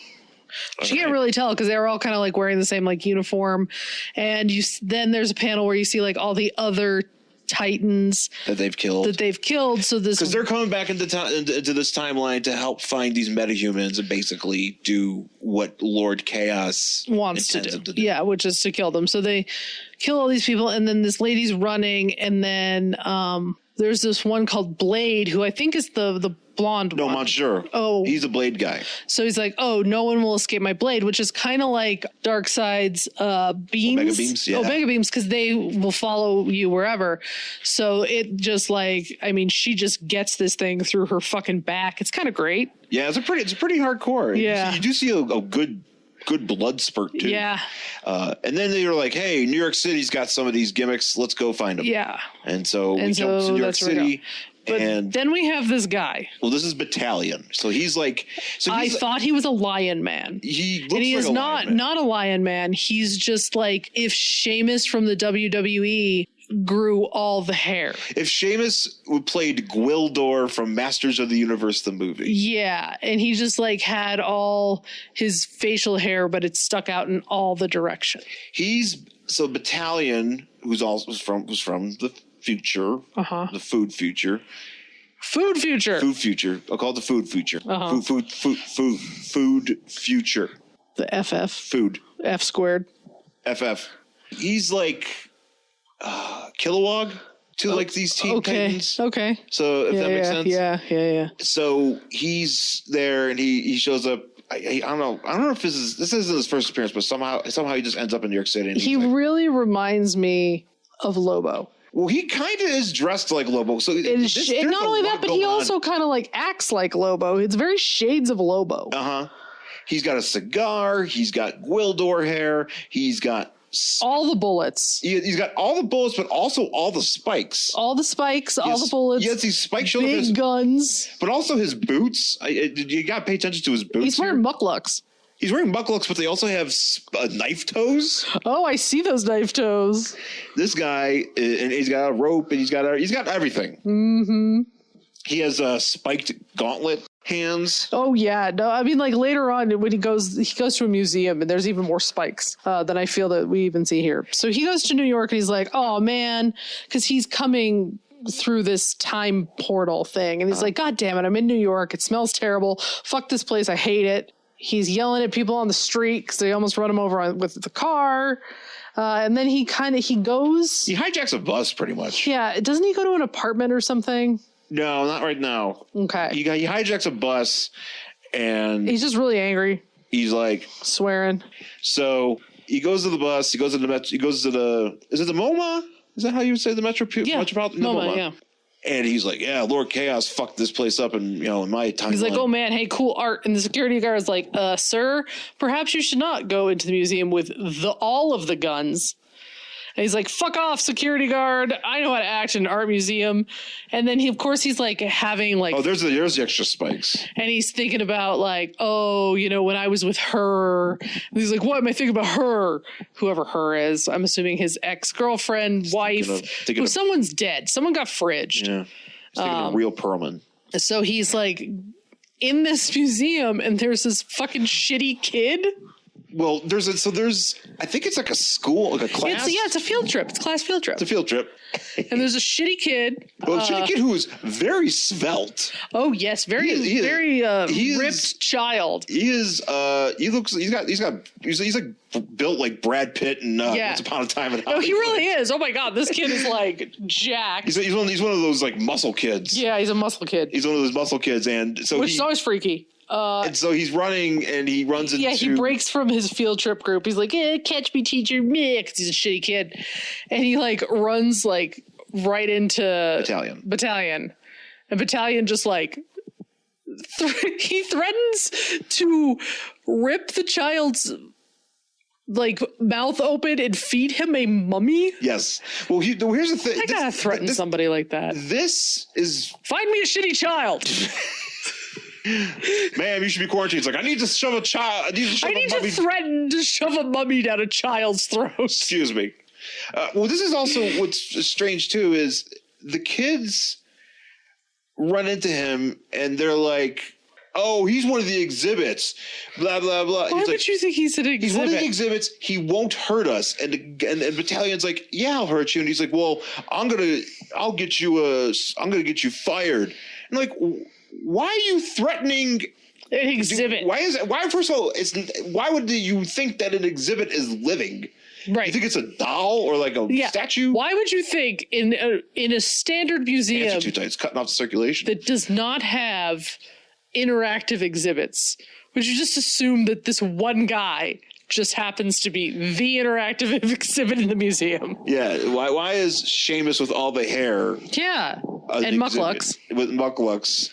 She can't really tell because they were all kind of like wearing the same like uniform, and then there's a panel where you see like all the other Titans that they've killed. So this because they're coming back into this timeline to help find these metahumans and basically do what Lord Chaos wants to do. Yeah, which is to kill them. So they kill all these people, and then this lady's running, and then there's this one called Blade, who I think is the blonde No, one. Monsieur. Oh. He's a Blade guy. So he's like, oh, no one will escape my blade, which is kind of like Darkseid's beams. Omega beams, yeah. Omega beams, because they will follow you wherever. So it just like, I mean, she just gets this thing through her fucking back. It's kind of great. Yeah, it's pretty hardcore. Yeah. You do see a good blood spurt too. Yeah. And then they were like, hey, New York City's got some of these gimmicks. Let's go find them. Yeah. And so we jumped to New York that's where we City. go. But And then we have this guy. well, this is Battalion. So he's like, I thought he was a lion man. he looks And he like is a not lineman. not a lion man. He's just like if Sheamus from the WWE grew all the hair. If Sheamus played Gwildor from Masters of the Universe, the movie. Yeah, and he just like had all his facial hair, but it stuck out in all the direction. He's so Battalion, who's also was from the future, the food future. Food future. Food future. I'll call it the food future. Food future. The FF. Food. F squared. FF. He's like Kilowog to like these Teen Titans. Okay. So if that makes sense. Yeah. So he's there and he shows up. I don't know if this isn't his first appearance, but somehow he just ends up in New York City. And He really reminds me of Lobo. well, he kind of is dressed like Lobo. So And not only that, but he also kind of like acts like Lobo. It's very shades of Lobo. He's got a cigar. He's got Gwildor hair. He's got All the bullets. he's got all the bullets, but also all the spikes. All the spikes, all the bullets. He has these spike shoulders, big guns. but also his boots. You got to pay attention to his boots. He's wearing mucklucks. He's wearing mucklucks, but they also have knife toes. Oh, I see those knife toes. This guy, and he's got a rope, and he's got everything. Mm-hmm. He has spiked gauntlet hands. Oh yeah, no, I mean like later on when he goes to a museum and there's even more spikes than I feel that we even see here. So he goes to New York and he's like, oh man, because he's coming through this time portal thing, and he's like, God damn it, I'm in New York. It smells terrible. Fuck this place. I hate it. He's yelling at people on the street because they almost run him over with the car. And then he goes. He hijacks a bus pretty much. Yeah, doesn't he go to an apartment or something? No, not right now. Okay. He hijacks a bus, and He's just really angry, he's like swearing. So he goes to the bus. He goes to the metro. He goes to the. Is it the MoMA? Is that how you would say the Metropolitan? No, MoMA, yeah. And he's like, yeah, Lord Chaos fucked this place up, and in my time. He's like, oh man, hey, cool art. And the security guard is like, sir, perhaps you should not go into the museum with all of the guns. And he's like, fuck off, security guard. I know how to act in an art museum. And then he's like having like, oh, there's the extra spikes. and he's thinking about like, oh, when I was with her. And he's like, what am I thinking about her? Whoever her is. I'm assuming his ex-girlfriend, wife. Someone's dead. Someone got fridged. Yeah. Thinking of real Perlman. So he's like in this museum and there's this fucking shitty kid. Well, I think it's like a school, like a class. It's a field trip. It's a class field trip. It's a field trip. And there's a shitty kid. Well, a shitty kid who is very svelte. Oh yes, very ripped child. He's like built like Brad Pitt and Once Upon a Time in Hollywood. Oh, he really is. Oh my God, this kid is like jacked. He's one of those like muscle kids. Yeah, he's a muscle kid. He's one of those muscle kids, and so which is always freaky. And so he's running, and he runs into. Yeah, he breaks from his field trip group. He's like, catch me, teacher, me, because he's a shitty kid, and he like runs like right into Battalion, and Battalion just like he threatens to rip the child's like mouth open and feed him a mummy. Yes. Well, here's the thing. I gotta threaten somebody like that. This is find me a shitty child. Ma'am, you should be quarantined. It's like, I need to shove a child. I need to threaten to shove a mummy down a child's throat. Excuse me. Well, this is also what's strange too is the kids run into him and they're like, "Oh, he's one of the exhibits." Blah blah blah. Why would you think he's an exhibit? He's one of the exhibits. He won't hurt us. And Battalion's like, "Yeah, I'll hurt you." And he's like, "Well, I'm gonna get you fired." And like, why are you threatening An exhibit. Why is it? Why first of all, why would you think that an exhibit is living? Right. You think it's a doll or like a statue? Why would you think in a standard museum Hands are too tight. It's cutting off the circulation. that does not have interactive exhibits, would you just assume that this one guy just happens to be the interactive exhibit in the museum? Yeah. Why is Sheamus with all the hair? Yeah. And mucklucks. With mucklucks,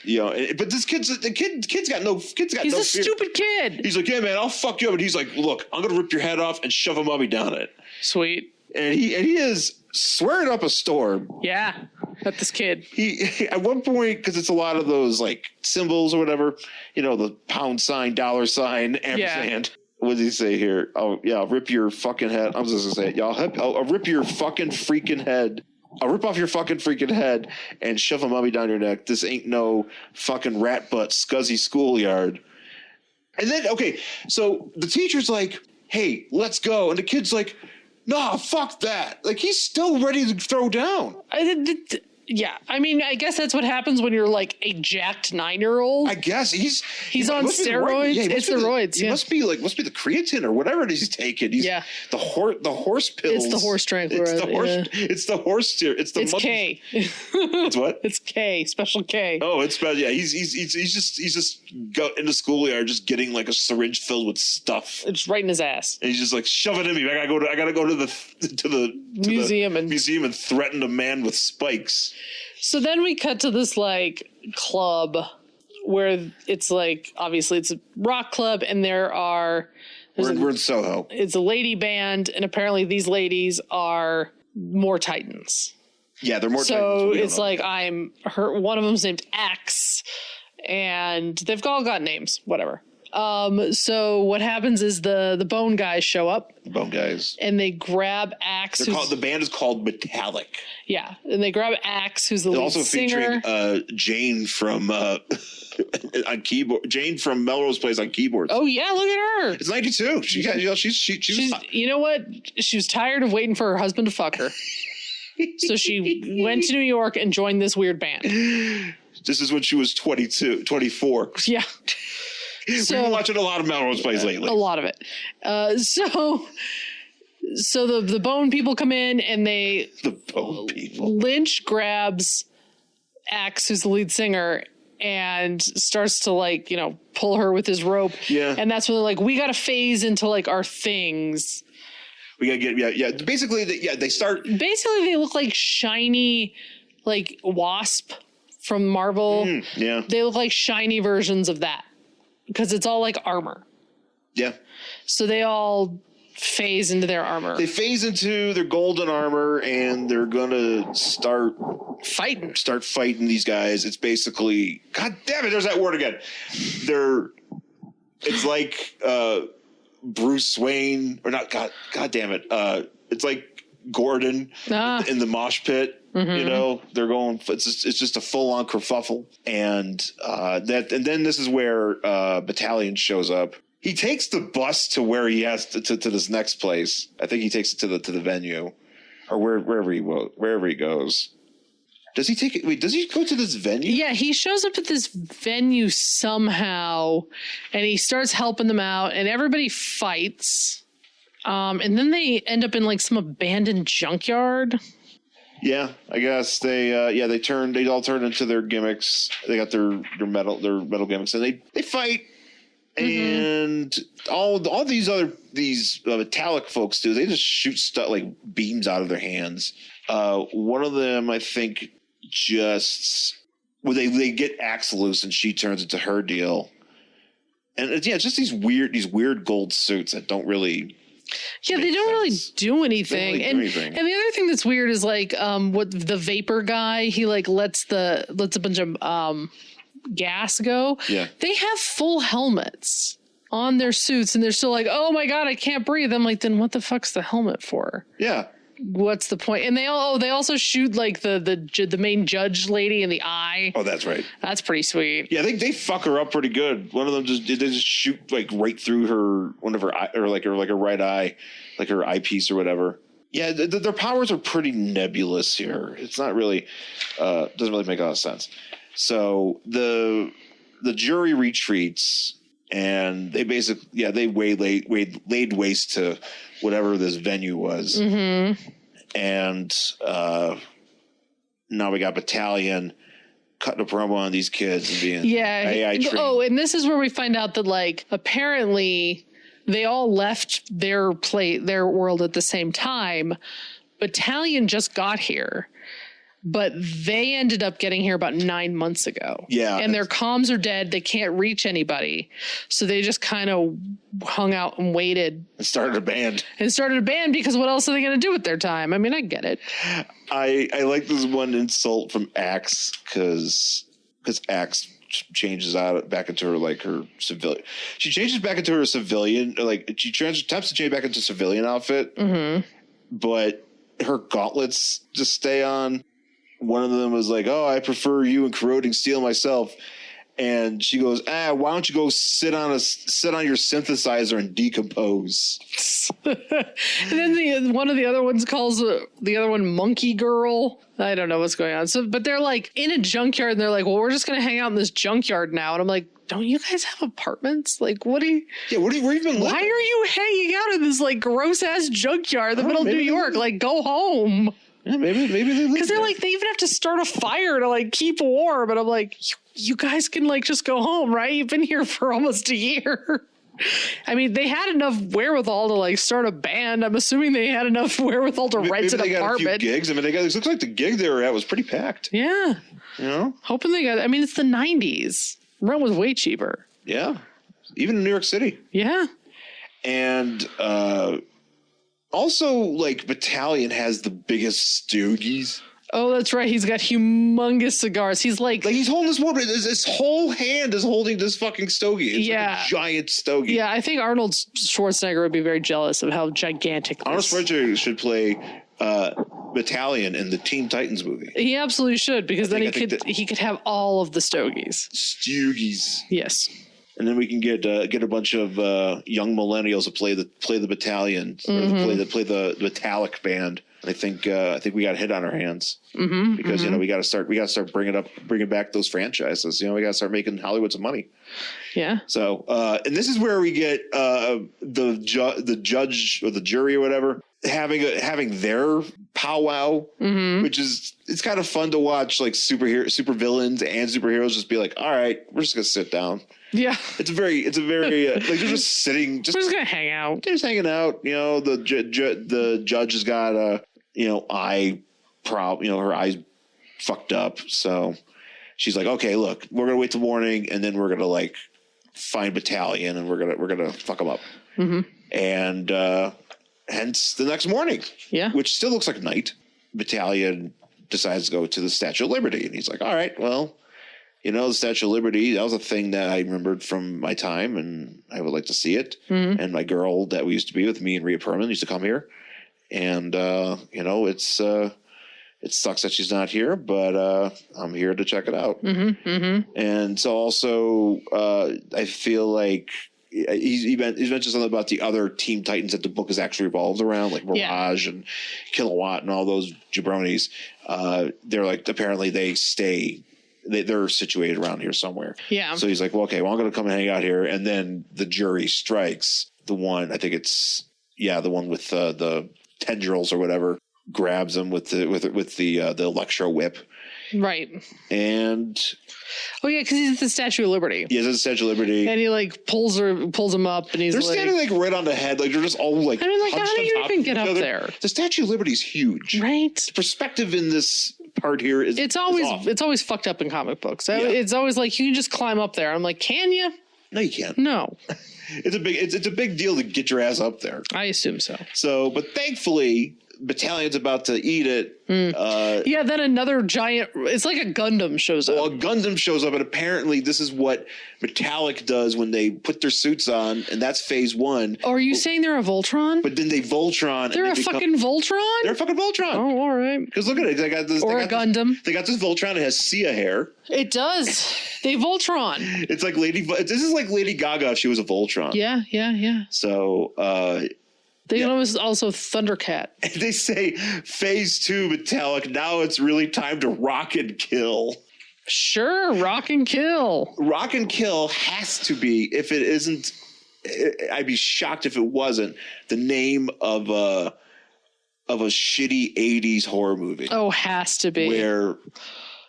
but this kid's got no fear. He's a stupid kid. He's like, yeah, man, I'll fuck you up. And he's like, look, I'm gonna rip your head off and shove a mummy down it. Sweet. And he is swearing up a storm. Yeah. At this kid. He at one point, because it's a lot of those like symbols or whatever, the pound sign, dollar sign, ampersand. Yeah. What does he say here? Oh yeah, I'll rip your fucking head. I was just gonna say it. I'll rip your fucking freaking head. I'll rip off your fucking freaking head and shove a mummy down your neck. This ain't no fucking rat butt scuzzy schoolyard. And then, okay, so the teacher's like, hey, let's go. And the kid's like, nah, fuck that. Like, he's still ready to throw down. Yeah, I mean, I guess that's what happens when you're like a jacked 9-year-old. I guess he's on steroids. It's the roids. He must be the creatine or whatever it is he's taking. The horse pills. It's the horse tranquilizer. It's the horse steer. It's K. It's what? It's K. Special K. Oh, it's special. Yeah, he's just go into schoolyard just getting like a syringe filled with stuff. It's right in his ass. And he's just like, shove it in me. I gotta go to the museum and threaten a man with spikes. So then we cut to this like club where it's like, obviously it's a rock club and we're in SoHo. It's a lady band and apparently these ladies are more Titans. Yeah, they're more Titans. So it's like one of them's named X and they've all got names, whatever. So what happens is the bone guys show up. The bone guys. And they grab Axe. The band is called Metallic. Yeah. And they grab Axe, who's the lead singer. Also featuring Jane from on keyboard. Jane from Melrose Place on keyboards. Oh yeah, look at her. It's 92. She's you know what? She was tired of waiting for her husband to fuck her. So she went to New York and joined this weird band. This is when she was 24. Yeah. We've been watching a lot of Melrose Place lately. A lot of it. So the bone people come in and the bone people. Lynch grabs Axe, who's the lead singer, and starts to like, pull her with his rope. Yeah. And that's when they're like, we got to phase into like our things. We got to get, Basically, they start. Basically, they look like shiny, like Wasp from Marvel. Yeah. They look like shiny versions of that. Because it's all like armor. Yeah. So they all phase into their armor. They phase into their golden armor and they're going to start fighting these guys. It's basically, God damn it, there's that word again. It's like Bruce Wayne, or not, God damn it. It's like Gordon in the mosh pit. Mm-hmm. They're going. It's just a full-on kerfuffle, and then this is where Battalion shows up. He takes the bus to where he has to this next place. I think he takes it to the venue, or wherever he goes. Does he take it? Wait, does he go to this venue? Yeah, he shows up at this venue somehow, and he starts helping them out, and everybody fights. And then they end up in like some abandoned junkyard. Yeah, I guess they all turn into their gimmicks. They got their metal gimmicks, and they fight. And all these metallic folks do. They just shoot stuff like beams out of their hands. One of them, I think, they get Axe loose, and she turns into her deal. And it's just these weird gold suits that don't really. Yeah, they don't really do anything. And the other thing that's weird is like what the vapor guy, he like lets a bunch of gas go. Yeah. They have full helmets on their suits and they're still like, oh my God, I can't breathe. I'm like, then what the fuck's the helmet for? Yeah. What's the point? And they also shoot like the main judge lady in the eye. Oh, that's right. That's pretty sweet. Yeah, they fuck her up pretty good. One of them just shoot like right through one of her eye, or her right eye, like her eyepiece or whatever. Yeah, their powers are pretty nebulous here. It's not really doesn't really make a lot of sense. So the jury retreats, and they basically, they laid waste to whatever this venue was. Mm-hmm. And now we got Battalion cutting a promo on these kids and being AI trained. Oh, and this is where we find out that, like, apparently they all left their world at the same time. Battalion just got here, but they ended up getting here about 9 months ago. Yeah. And their comms are dead. They can't reach anybody. So they just kind of hung out and waited. And started a band. Because what else are they going to do with their time? I mean, I get it. I like this one insult from Axe because Axe changes back into her civilian. She changes back into her civilian, like she attempts to change back into civilian outfit, but her gauntlets just stay on. One of them was like, "Oh, I prefer you and corroding steel myself," and she goes, "Why don't you go sit on your synthesizer and decompose?" And then one of the other ones calls the other one Monkey Girl. I don't know what's going on. So, but they're like in a junkyard, and they're like, "Well, we're just going to hang out in this junkyard now." And I'm like, "Don't you guys have apartments? Like, what are you? Yeah, where have you been? Why are you hanging out in this like gross ass junkyard in the middle of New York? Like, go home." Yeah, maybe they live because they're like, they even have to start a fire to like keep warm. And I'm like, you guys can like just go home, right? You've been here for almost a year. I mean, they had enough wherewithal to like start a band. I'm assuming they had enough wherewithal to rent an apartment. Got a few gigs. I mean, it looks like the gig they were at was pretty packed. Yeah. You know? Hoping they got, I mean, it's the 90s. Rent was way cheaper. Yeah. Even in New York City. Yeah. And, also, like, Battalion has the biggest stogies. Oh, that's right. He's got humongous cigars. He's like he's holding this one. His whole hand is holding this fucking stogie. It's like a giant stogie. Yeah, I think Arnold Schwarzenegger would be very jealous of how gigantic this. Arnold Schwarzenegger should play Battalion in the Teen Titans movie. He absolutely should, because then he could have all of the stogies. Stogies. Yes. And then we can get a bunch of young millennials to play the Battalion, or play the Metallic band. And I think we got a hit on our hands because we got to start bringing back those franchises. You know, we got to start making Hollywood some money. Yeah. So and this is where we get the judge or the jury or whatever having their powwow, which is, it's kind of fun to watch, like super villains and superheroes just be like, all right, we're just gonna sit down. Yeah, it's a very like they're just sitting, we're just gonna hang out. They're just hanging out. You know, the judge has got a eye problem. You know, her eye's fucked up, so she's like, okay, look, we're gonna wait till morning, and then we're gonna like find Battalion, and we're gonna fuck them up. And hence the next morning, which still looks like night, Battalion decides to go to the Statue of Liberty, and he's like, all right, well, the Statue of Liberty, that was a thing that I remembered from my time, and I would like to see it. And my girl that we used to be with, me and Rhea Perlman, used to come here, and it sucks that she's not here, but I'm here to check it out. And so also I feel like he mentioned something about the other Teen Titans that the book is actually revolved around, like Mirage and Kilowatt and all those jabronis. They're like, apparently they're situated around here somewhere. Yeah. So he's like, well, okay, well, I'm going to come and hang out here. And then the jury strikes the one, I think it's, the one with the tendrils or whatever, grabs him with the electro whip. Right. And because he's at the Statue of Liberty. Yeah, he's at the Statue of Liberty. And he like pulls him up, and they're standing like right on the head, like they're just all like. I mean, like, how do you even get up there? The Statue of Liberty is huge, right? The perspective in this part here is it's always fucked up in comic books. It's always like you can just climb up there. I'm like, can you? No, you can't. No. It's a big deal to get your ass up there. I assume so. So, but thankfully, Battalion's about to eat it. Then another giant, it's like a Gundam shows up. Well, a Gundam shows up, and apparently this is what Metallic does when they put their suits on, and that's phase one. Oh, are you saying they're a Voltron? But then they Voltron. They're a fucking Voltron? They're a fucking Voltron. Oh, all right. Because look at it. They got this. Or a Gundam. They got this Voltron that has Sia hair. It does. They Voltron. It's like this is like Lady Gaga if she was a Voltron. Yeah. So, they can also Thundercat. They say phase 2 Metallic. Now it's really time to rock and kill. Sure, Rock and Kill. Rock and Kill has to be, if it isn't, I'd be shocked if it wasn't the name of a shitty 80s horror movie. Oh, has to be. Where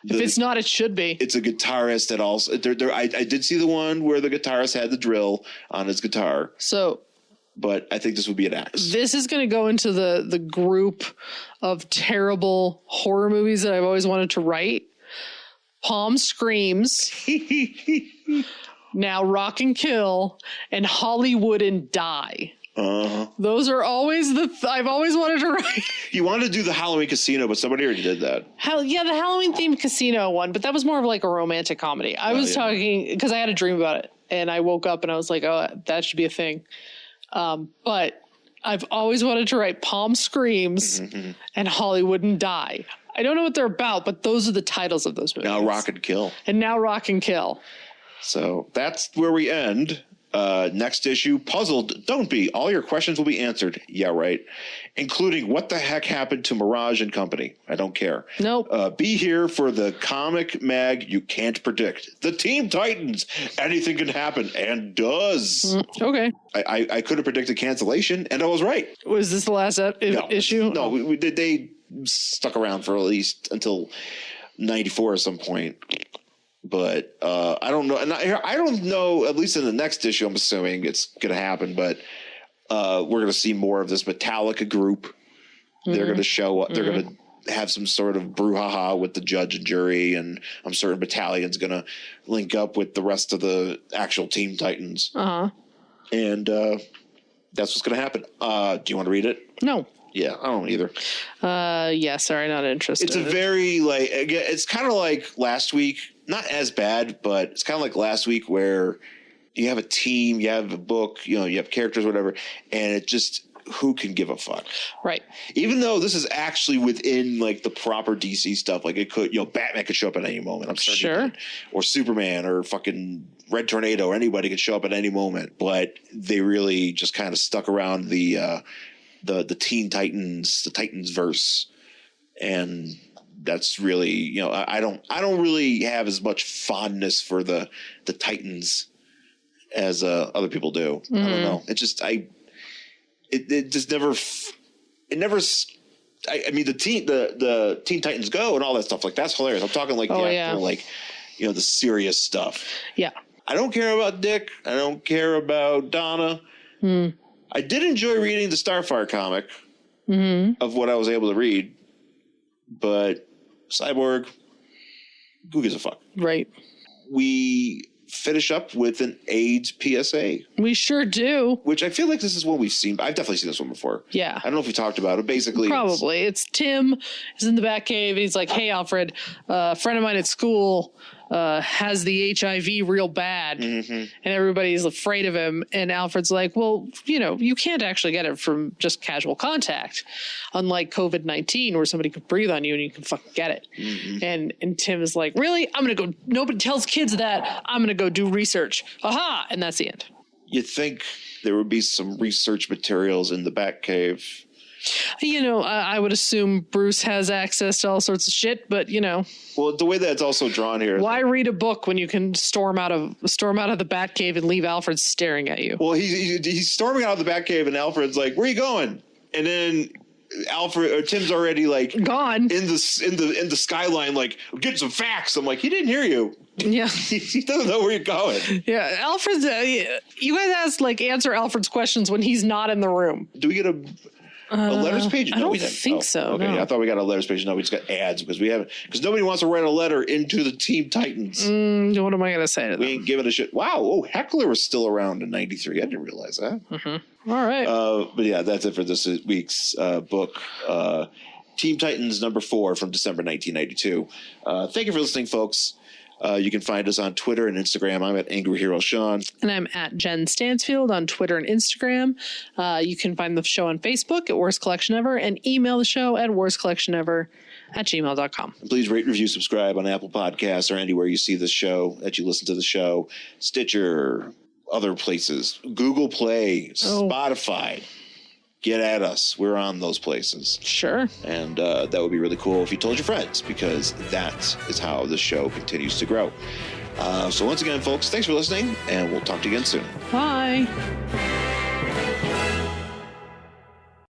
if it's not, it should be. It's a guitarist that also I did see the one where the guitarist had the drill on his guitar. So, but I think this would be an axe. This is going to go into the group of terrible horror movies that I've always wanted to write. Palm Screams, now Rock and Kill, and Hollywood and Die. Those are always I've always wanted to write. You wanted to do the Halloween Casino, but somebody already did that. Yeah, the Halloween themed casino one, but that was more of like a romantic comedy. I was talking because I had a dream about it, and I woke up and I was like, oh, that should be a thing. But I've always wanted to write Palm Screams and Hollywood and Die. I don't know what they're about, but those are the titles of those movies. Now Rock and Kill. And now Rock and Kill. So that's where we end. Next issue, puzzled, don't be. All your questions will be answered. Yeah, right. Including what the heck happened to Mirage and Company. I don't care. Nope. Be here for the comic mag you can't predict. The Teen Titans. Anything can happen, and does. Okay. I could have predicted cancellation, and I was right. Was this the last issue? No, they stuck around for at least until 94 at some point. But I don't know. And I don't know, at least in the next issue, I'm assuming it's going to happen. But we're going to see more of this Metallica group. They're going to show up. They're going to have some sort of brouhaha with the judge and jury. And I'm certain Battalion's going to link up with the rest of the actual Teen Titans. And that's what's going to happen. Do you want to read it? No. Yeah, I don't either. Yeah, sorry, not interested. It's a very, like, again, it's kind of like last week. Not as bad, but it's kind of like last week where you have a team, you have a book, you have characters, whatever, and it just, who can give a fuck? Right. Even though this is actually within like the proper DC stuff, like it could, Batman could show up at any moment. I'm certain. Sure. Or Superman or fucking Red Tornado or anybody could show up at any moment, but they really just kind of stuck around the Teen Titans, the Titans verse, and that's really, I don't really have as much fondness for the Titans as other people do. I don't know. It just it just never. It never. I mean, the Teen Titans Go and all that stuff, like that's hilarious. I'm talking like the serious stuff. Yeah. I don't care about Dick. I don't care about Donna. I did enjoy reading the Starfire comic of what I was able to read, but Cyborg, who gives a fuck? Right. We finish up with an AIDS PSA. We sure do. Which I feel like this is one we've seen. I've definitely seen this one before. Yeah. I don't know if we talked about it. Basically, probably. It's Tim is in the Batcave. And he's like, hey, Alfred, a friend of mine at school has the HIV real bad. And everybody's afraid of him. And Alfred's like, well, you can't actually get it from just casual contact. Unlike COVID-19 where somebody could breathe on you and you can fucking get it. And Tim is like, really? I'm going to go. Nobody tells kids that. I'm going to go do research. Aha. And that's the end. You'd think there would be some research materials in the Batcave. I would assume Bruce has access to all sorts of shit, but Well, the way that it's also drawn here. Why read a book when you can storm out of the Batcave and leave Alfred staring at you? Well, he's storming out of the Batcave, and Alfred's like, "Where are you going?" And then Tim's already like gone in the skyline, like getting some facts. I'm like, he didn't hear you. Yeah, he doesn't know where you're going. Yeah, Alfred's. You guys answer Alfred's questions when he's not in the room. Do we get a letters page? No, I don't think so. Okay, no. I thought we got a letters page. No, we just got ads because nobody wants to write a letter into the Teen Titans. What am I going to say to them? We ain't giving a shit. Wow. Oh, Heckler was still around in '93. I didn't realize that. All right. But yeah, that's it for this week's book. Teen Titans #4 from December 1992. Thank you for listening, folks. You can find us on Twitter and Instagram. I'm at Angry Hero Sean. And I'm at Jen Stansfield on Twitter and Instagram. You can find the show on Facebook at Worst Collection Ever and email the show at worstcollectionever@gmail.com. Please rate, review, subscribe on Apple Podcasts or anywhere you see this show, that you listen to the show. Stitcher, other places, Google Play, Spotify. get at us. We're on those places. Sure. And that would be really cool if you told your friends, because that is how the show continues to grow. So once again, folks, thanks for listening, and we'll talk to you again soon. Bye.